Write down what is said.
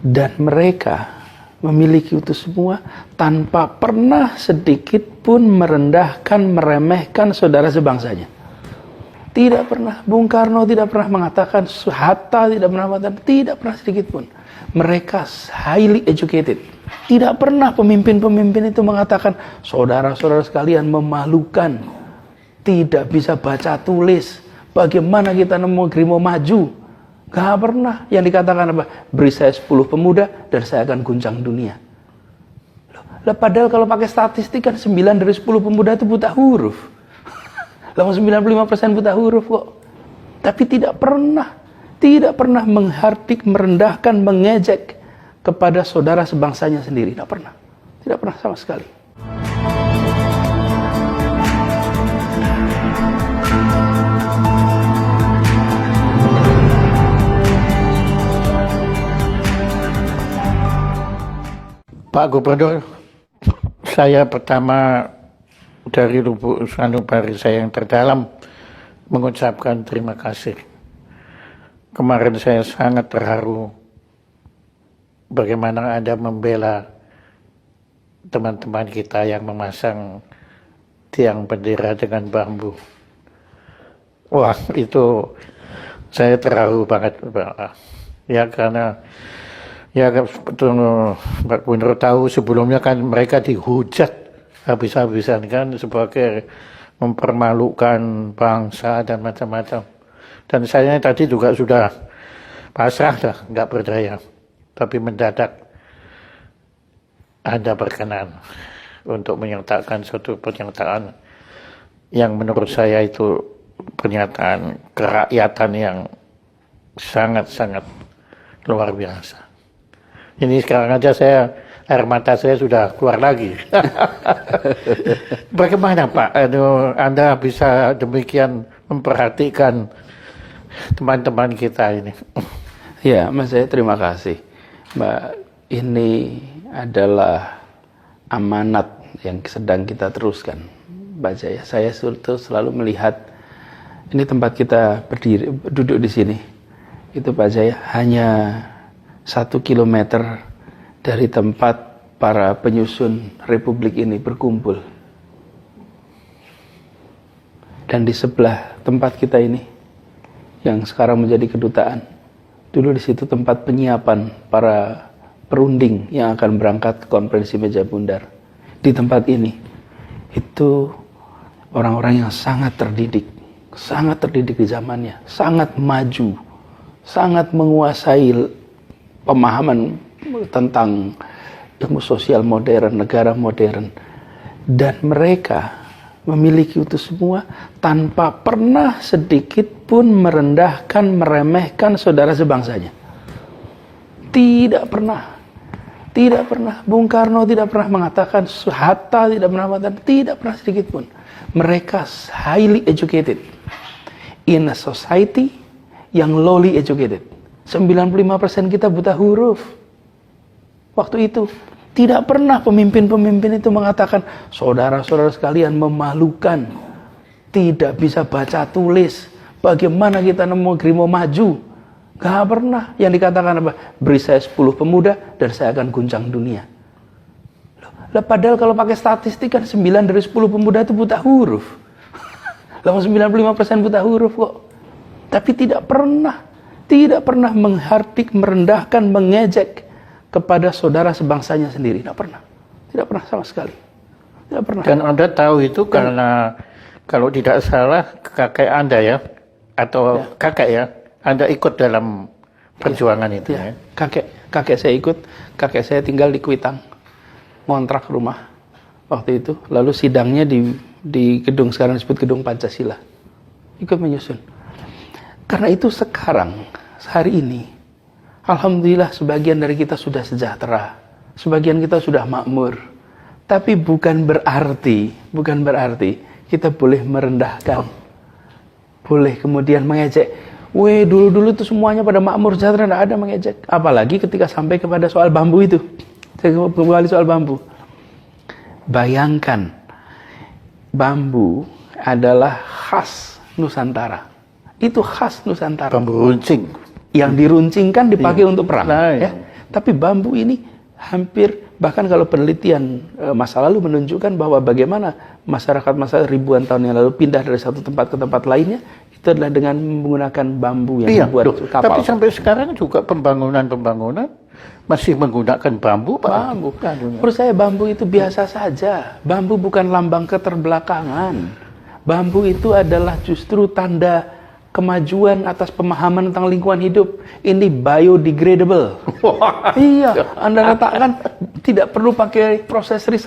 Dan mereka memiliki itu semua tanpa pernah sedikit pun merendahkan, meremehkan saudara sebangsanya. Tidak pernah. Bung Karno tidak pernah mengatakan, Hatta tidak pernah mengatakan, tidak pernah sedikit pun. Mereka highly educated. Tidak pernah pemimpin-pemimpin itu mengatakan, saudara-saudara sekalian memalukan, tidak bisa baca tulis, bagaimana kita negeri mau maju. Gak pernah. Yang dikatakan apa? Beri saya 10 pemuda dan saya akan guncang dunia. Loh, padahal kalau pakai statistik kan 9 dari 10 pemuda itu buta huruf. 95% buta huruf kok. Tapi tidak pernah menghardik, merendahkan, mengejek kepada saudara sebangsanya sendiri. Tidak pernah sama sekali. Pak Gubernur, saya pertama dari lubuk sanubari saya yang terdalam mengucapkan terima kasih. Kemarin saya sangat terharu bagaimana Anda membela teman-teman kita yang memasang tiang bendera dengan bambu. Wah, itu saya terharu banget, Pak. Ya, karena ya betul Pak Gubernur tahu sebelumnya kan mereka dihujat habis-habisan kan sebagai mempermalukan bangsa dan macam-macam. Dan saya tadi juga sudah pasrah dah, nggak berdaya. Tapi mendadak Anda berkenan untuk menyatakan suatu pernyataan yang menurut saya itu pernyataan kerakyatan yang sangat-sangat luar biasa. Ini sekarang aja air mata saya sudah keluar lagi. Bagaimana Pak, Anda bisa demikian memperhatikan teman-teman kita ini? Ya, Mas, saya terima kasih. Mbak, ini adalah amanat yang sedang kita teruskan, Mbak Jaya. Saya selalu melihat, ini tempat kita duduk di sini. Itu Pak Jaya, hanya 1 kilometer dari tempat para penyusun republik ini berkumpul. Dan di sebelah tempat kita ini, yang sekarang menjadi kedutaan, dulu di situ tempat penyiapan para perunding yang akan berangkat ke konferensi meja bundar. Di tempat ini, itu orang-orang yang sangat terdidik di zamannya, sangat maju, sangat menguasai pemahaman tentang ilmu sosial modern, negara modern. Dan mereka memiliki itu semua tanpa pernah sedikit pun merendahkan, meremehkan saudara sebangsanya. Tidak pernah. Bung Karno tidak pernah mengatakan, Hatta tidak pernah mengatakan, tidak pernah sedikit pun. Mereka highly educated in a society yang lowly educated. 95% kita buta huruf. Waktu itu tidak pernah pemimpin-pemimpin itu mengatakan, saudara-saudara sekalian memalukan, tidak bisa baca tulis, bagaimana kita negeri mau maju. Gak pernah. Yang dikatakan apa? Beri saya 10 pemuda dan saya akan guncang dunia. Loh, padahal kalau pakai statistik kan 9 dari 10 pemuda itu buta huruf. 95% buta huruf kok. Tapi tidak pernah menghardik, merendahkan, mengejek kepada saudara sebangsanya sendiri. Tidak pernah sama sekali. Tidak pernah. Dan Anda tahu itu karena kalau tidak salah kakek Anda ya, atau ya, kakek ya, Anda ikut dalam perjuangan ya, itu ya. Kakek saya ikut. Kakek saya tinggal di Kuitang, ngontrak rumah waktu itu. Lalu sidangnya di gedung sekarang disebut Gedung Pancasila. Ikut menyusun. Karena itu sekarang, hari ini, alhamdulillah sebagian dari kita sudah sejahtera, sebagian kita sudah makmur. Tapi bukan berarti kita boleh merendahkan, boleh kemudian mengejek. Dulu itu semuanya pada makmur sejahtera, tidak ada mengejek. Apalagi ketika sampai kepada soal bambu itu. Saya kembali soal bambu. Bayangkan, bambu adalah khas Nusantara. Itu khas Nusantara. Bambu runcing. Yang diruncingkan dipakai untuk perang. Nah, ya. Tapi bambu ini hampir, bahkan kalau penelitian masa lalu menunjukkan bahwa bagaimana masyarakat masa ribuan tahun yang lalu pindah dari satu tempat ke tempat lainnya, itu adalah dengan menggunakan bambu yang dibuat kapal. Tapi sampai sekarang juga pembangunan masih menggunakan bambu, Pak. Bambu. Menurut saya bambu itu biasa saja. Bambu bukan lambang keterbelakangan. Bambu itu adalah justru tanda kemajuan atas pemahaman tentang lingkungan hidup. Ini biodegradable. Iya, Anda letakkan tidak perlu pakai proses